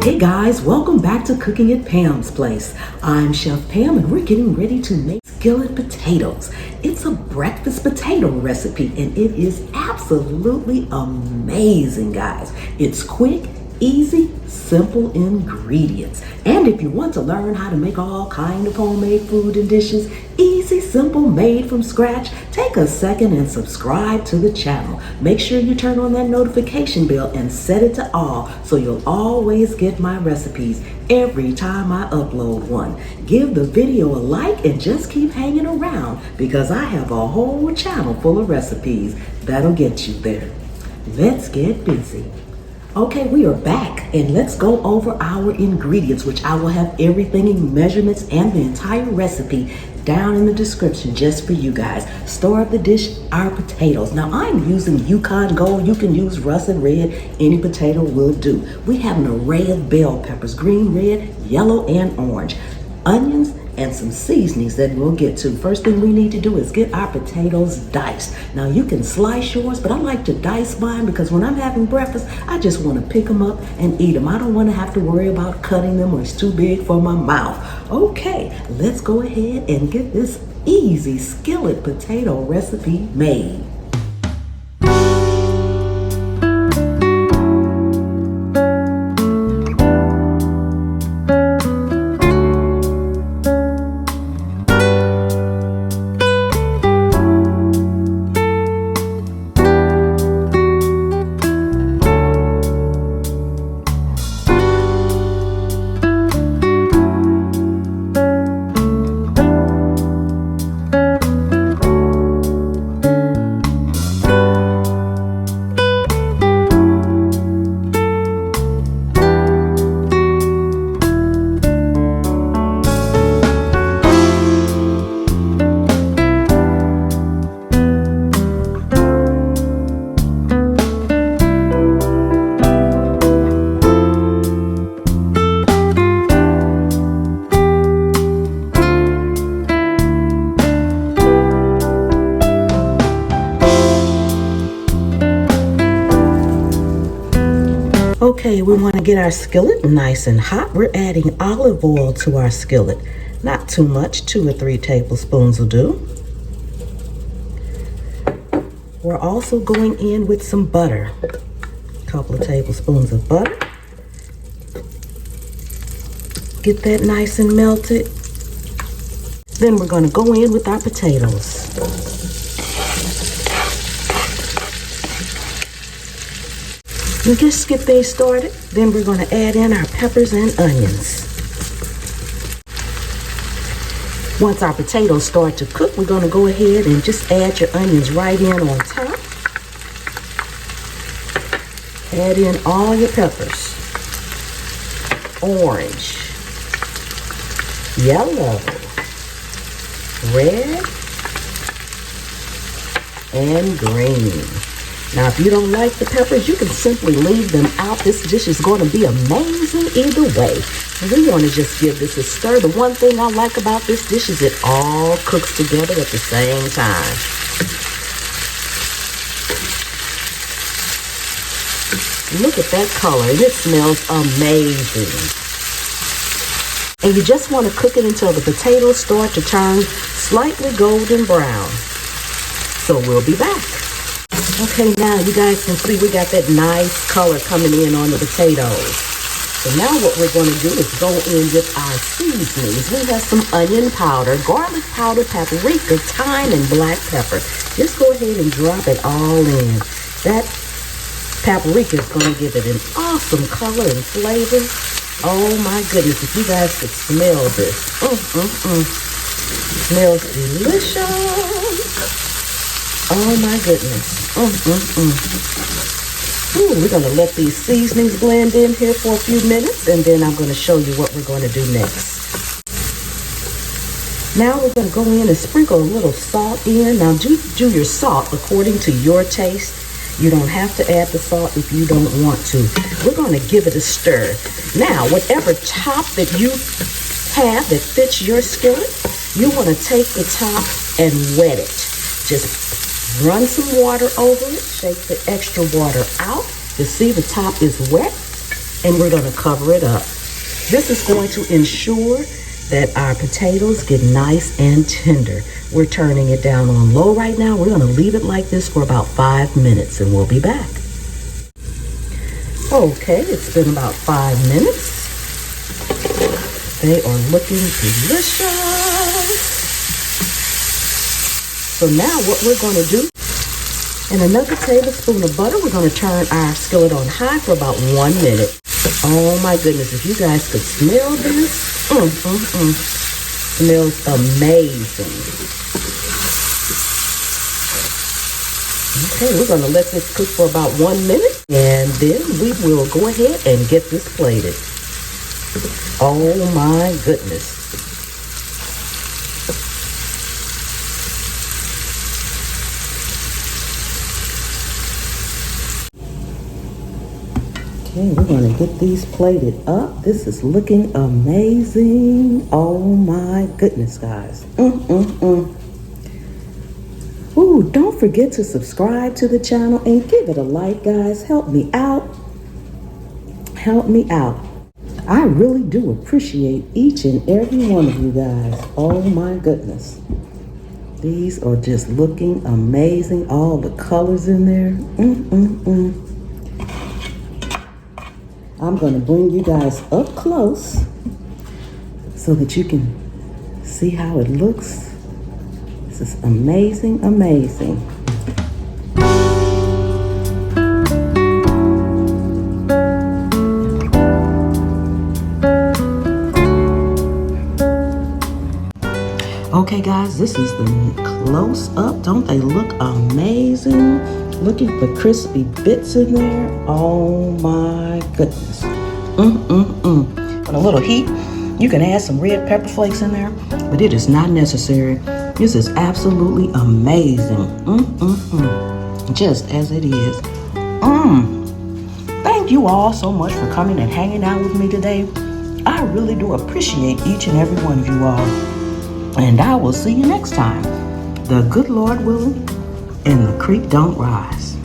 Hey guys, welcome back to Cooking at Pam's Place. I'm Chef Pam and we're getting ready to make skillet potatoes. It's a breakfast potato recipe and it is absolutely amazing, guys. It's quick, easy, simple ingredients. And if you want to learn how to make all kind of homemade food and dishes, easy, simple, made from scratch, take a second and subscribe to the channel. Make sure you turn on that notification bell and set it to all so you'll always get my recipes every time I upload one. Give the video a like and just keep hanging around because I have a whole channel full of recipes that'll get you there. Let's get busy. Okay, we are back and let's go over our ingredients, which I will have everything in measurements and the entire recipe down in the description just for you guys. Star of the dish, our potatoes. Now I'm using Yukon Gold. You can use russet red, any potato will do. We have an array of bell peppers, green, red, yellow, and orange. Onions, and some seasonings that we'll get to. First thing we need to do is get our potatoes diced. Now you can slice yours, but I like to dice mine because when I'm having breakfast, I just want to pick them up and eat them. I don't want to have to worry about cutting them or it's too big for my mouth. Okay, let's go ahead and get this easy skillet potato recipe made. Okay, we want to get our skillet nice and hot. We're adding olive oil to our skillet. Not too much, 2 or 3 tablespoons will do. We're also going in with some butter. A couple of tablespoons of butter. Get that nice and melted. Then we're going to go in with our potatoes. And just get things started. Then we're going to add in our peppers and onions. Once our potatoes start to cook, we're going to go ahead and just add your onions right in on top. Add in all your peppers. Orange, yellow, red, and green. Now, if you don't like the peppers, you can simply leave them out. This dish is going to be amazing either way. We want to just give this a stir. The one thing I like about this dish is it all cooks together at the same time. Look at that color. It smells amazing. And you just want to cook it until the potatoes start to turn slightly golden brown. So we'll be back. Okay, now you guys can see we got that nice color coming in on the potatoes. So now what we're going to do is go in with our seasonings. We have some onion powder, garlic powder, paprika, thyme, and black pepper. Just go ahead and drop it all in. That paprika is going to give it an awesome color and flavor. Oh my goodness, if you guys could smell this. Smells delicious. Oh my goodness. Ooh, we're going to let these seasonings blend in here for a few minutes and then I'm going to show you what we're going to do next. Now we're going to go in and sprinkle a little salt in. Now do your salt according to your taste. You don't have to add the salt if you don't want to. We're going to give it a stir. Now, whatever top that you have that fits your skillet, you want to take the top and wet it. Just run some water over it, shake the extra water out. You see the top is wet. and we're going to cover it up. This is going to ensure that our potatoes get nice and tender. We're turning it down on low right now. We're going to leave it like this for about 5 minutes, and we'll be back. Okay, it's been about 5 minutes. They are looking delicious. So now what we're going to do, in another tablespoon of butter, we're going to turn our skillet on high for about 1 minute. Oh my goodness, if you guys could smell this, smells amazing. Okay, we're gonna let this cook for about 1 minute, and then we will go ahead and get this plated. Oh my goodness. Okay, we're going to get these plated up. This is looking amazing. Oh my goodness, guys. Ooh, don't forget to subscribe to the channel and give it a like, guys. Help me out. Help me out. I really do appreciate each and every one of you guys. Oh my goodness. These are just looking amazing. All the colors in there. I'm going to bring you guys up close so that you can see how it looks. This is amazing, amazing. Okay guys, this is the close up. Don't they look amazing? Look at the crispy bits in there. Oh my goodness. On a little heat, you can add some red pepper flakes in there, but it is not necessary. This is absolutely amazing. Just as it is. Thank you all so much for coming and hanging out with me today. I really do appreciate each and every one of you all. And I will see you next time. The good Lord willing, and the creek don't rise.